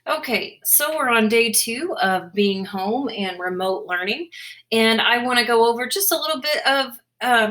Okay, so we're on day 2 of being home and remote learning, and I want to go over just a little bit of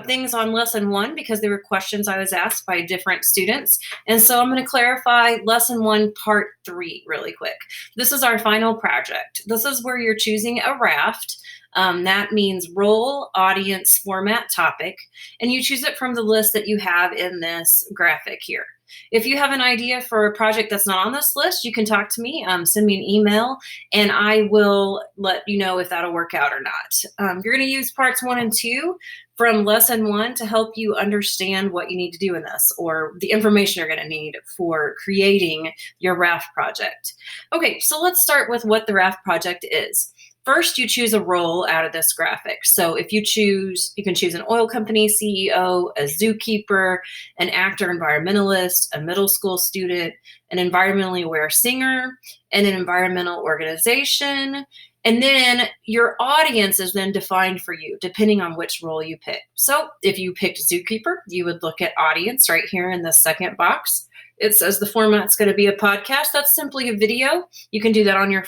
things on lesson 1 because there were questions I was asked by different students. And so I'm going to clarify lesson 1, part 3, really quick. This is our final project. This is where you're choosing a raft. That means role, audience, format, topic, and you choose it from the list that you have in this graphic here. If you have an idea for a project that's not on this list, you can talk to me, send me an email, and I will let you know if that'll work out or not. You're going to use parts 1 and 2 from lesson 1 to help you understand what you need to do in this, or the information you're going to need for creating your raft project. Okay, so let's start with what the raft project is. First, you choose a role out of this graphic. So if you can choose an oil company CEO, a zookeeper, an actor environmentalist, a middle school student, an environmentally aware singer, and an environmental organization. And then your audience is then defined for you, depending on which role you pick. So if you picked zookeeper, you would look at audience right here in the second box. It says the format's going to be a podcast. That's simply a video. You can do that on your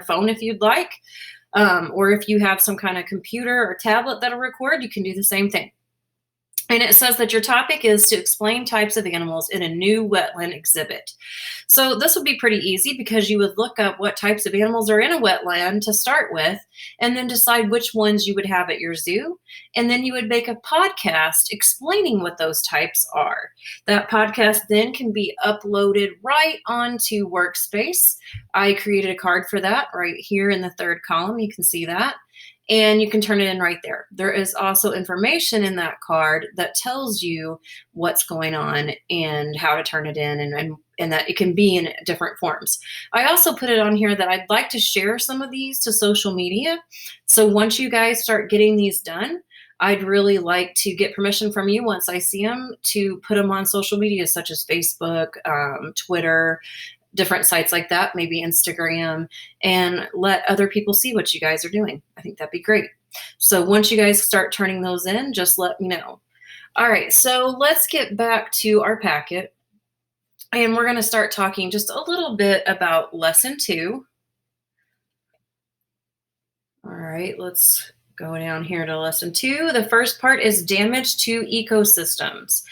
phone if you'd like. Or if you have some kind of computer or tablet that'll record, you can do the same thing. And it says that your topic is to explain types of animals in a new wetland exhibit. So this would be pretty easy because you would look up what types of animals are in a wetland to start with, and then decide which ones you would have at your zoo. And then you would make a podcast explaining what those types are. That podcast then can be uploaded right onto Workspace. I created a card for that right here in the third column. You can see that. And you can turn it in right there. There is also information in that card that tells you what's going on and how to turn it in, and that it can be in different forms. I also put it on here that I'd like to share some of these to social media. So once you guys start getting these done, I'd really like to get permission from you once I see them to put them on social media such as Facebook, Twitter, different sites like that, maybe Instagram, and let other people see what you guys are doing. I think that'd be great. So once you guys start turning those in, just let me know. All right, so let's get back to our packet. And we're going to start talking just a little bit about lesson 2. All right, let's go down here to lesson 2. The first part is damage to ecosystems.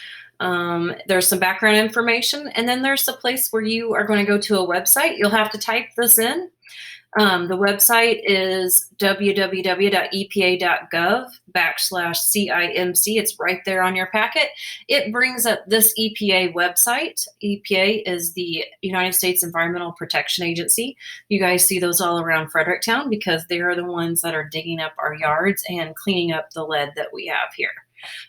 There's some background information, and then there's a place where you are going to go to a website. You'll have to type this in. The website is www.epa.gov/CIMC. It's right there on your packet. It brings up this EPA website. EPA is the United States Environmental Protection Agency. You guys see those all around Fredericktown because they are the ones that are digging up our yards and cleaning up the lead that we have here.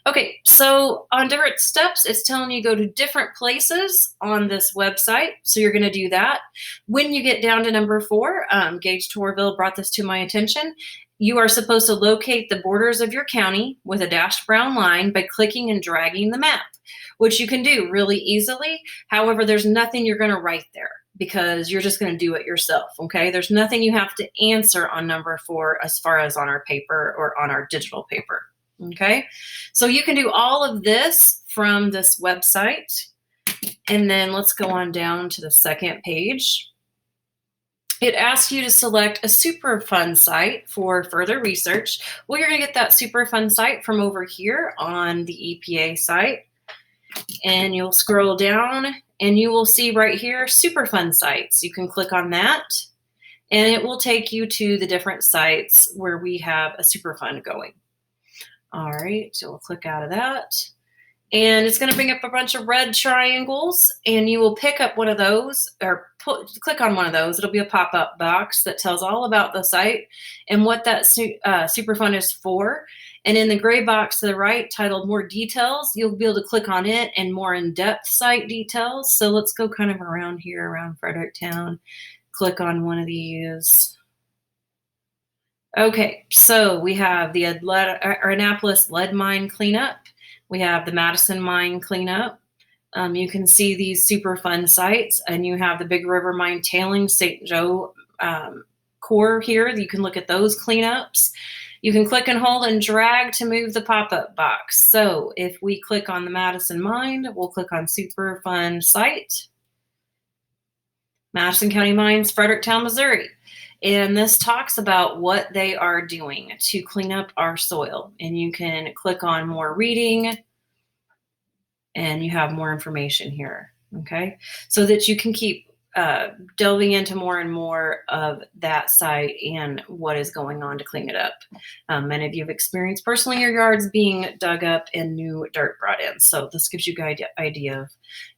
Okay, so on different steps, it's telling you go to different places on this website. So you're going to do that. When you get down to number 4, Gage Torville brought this to my attention. You are supposed to locate the borders of your county with a dashed brown line by clicking and dragging the map, which you can do really easily. However, there's nothing you're going to write there because you're just going to do it yourself, okay? There's nothing you have to answer on number 4 as far as on our paper or on our digital paper. Okay, so you can do all of this from this website. And then let's go on down to the second page. It asks you to select a Superfund site for further research. Well, you're going to get that Superfund site from over here on the EPA site. And you'll scroll down and you will see right here Superfund sites. You can click on that and it will take you to the different sites where we have a Superfund going. All right, so we'll click out of that. And it's going to bring up a bunch of red triangles, and you will pick up one of those or click on one of those. It'll be a pop-up box that tells all about the site and what that Superfund is for. And in the gray box to the right titled More Details, you'll be able to click on it and more in-depth site details. So let's go kind of around here, around Fredericktown. Click on one of these. Okay, so we have the Annapolis lead mine cleanup. We have the Madison mine cleanup. You can see these Superfund sites, and you have the Big River Mine tailings, St. Joe core here. You can look at those cleanups. You can click and hold and drag to move the pop-up box. So if we click on the Madison mine, we'll click on Superfund site. Madison County Mines, Fredericktown, Missouri. And this talks about what they are doing to clean up our soil. And you can click on more reading and you have more information here. Okay. So that you can keep delving into more and more of that site and what is going on to clean it up. Many of you have experienced personally your yards being dug up and new dirt brought in. So this gives you guys idea of,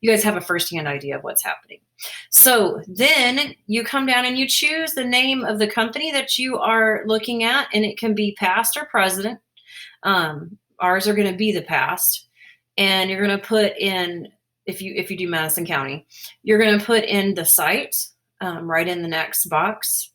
you guys have a firsthand idea of what's happening. So then you come down and you choose the name of the company that you are looking at, and it can be past or present. Ours are going to be the past, and you're going to put in, if you do Madison County, you're going to put in the site right in the next box.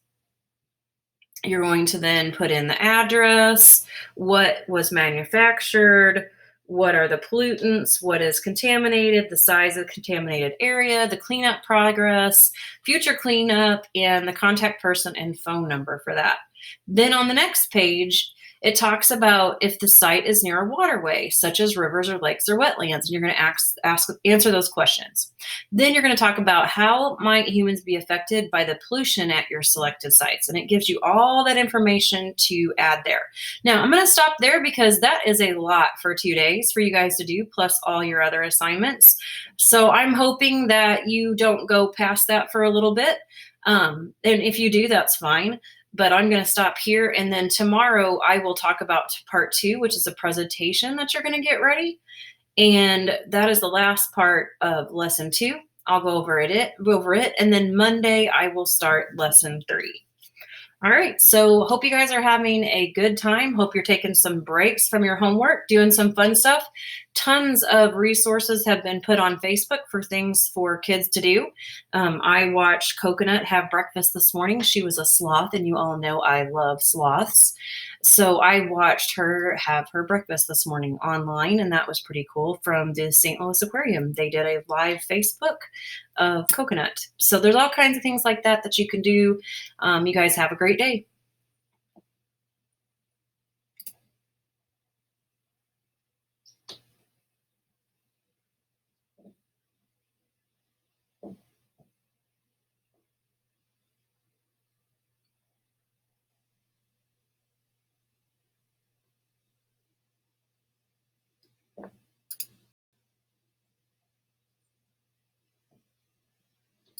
You're going to then put in the address, what was manufactured, what are the pollutants, what is contaminated, the size of the contaminated area, the cleanup progress, future cleanup, and the contact person and phone number for that. Then on the next page, it talks about if the site is near a waterway, such as rivers or lakes or wetlands, and you're going to answer those questions. Then you're going to talk about how might humans be affected by the pollution at your selected sites, and it gives you all that information to add there. Now, I'm going to stop there because that is a lot for 2 days for you guys to do, plus all your other assignments. So I'm hoping that you don't go past that for a little bit. And if you do, that's fine. But I'm going to stop here. And then tomorrow I will talk about part 2, which is a presentation that you're going to get ready. And that is the last part of lesson 2. I'll go over it. And then Monday I will start lesson 3. All right, so hope you guys are having a good time. Hope you're taking some breaks from your homework, doing some fun stuff. Tons of resources have been put on Facebook for things for kids to do. I watched Coconut have breakfast this morning. She was a sloth, and you all know I love sloths. So I watched her have her breakfast this morning online, and that was pretty cool from the St. Louis Aquarium. They did a live Facebook of Coconut. So there's all kinds of things like that that you can do. You guys have a great day.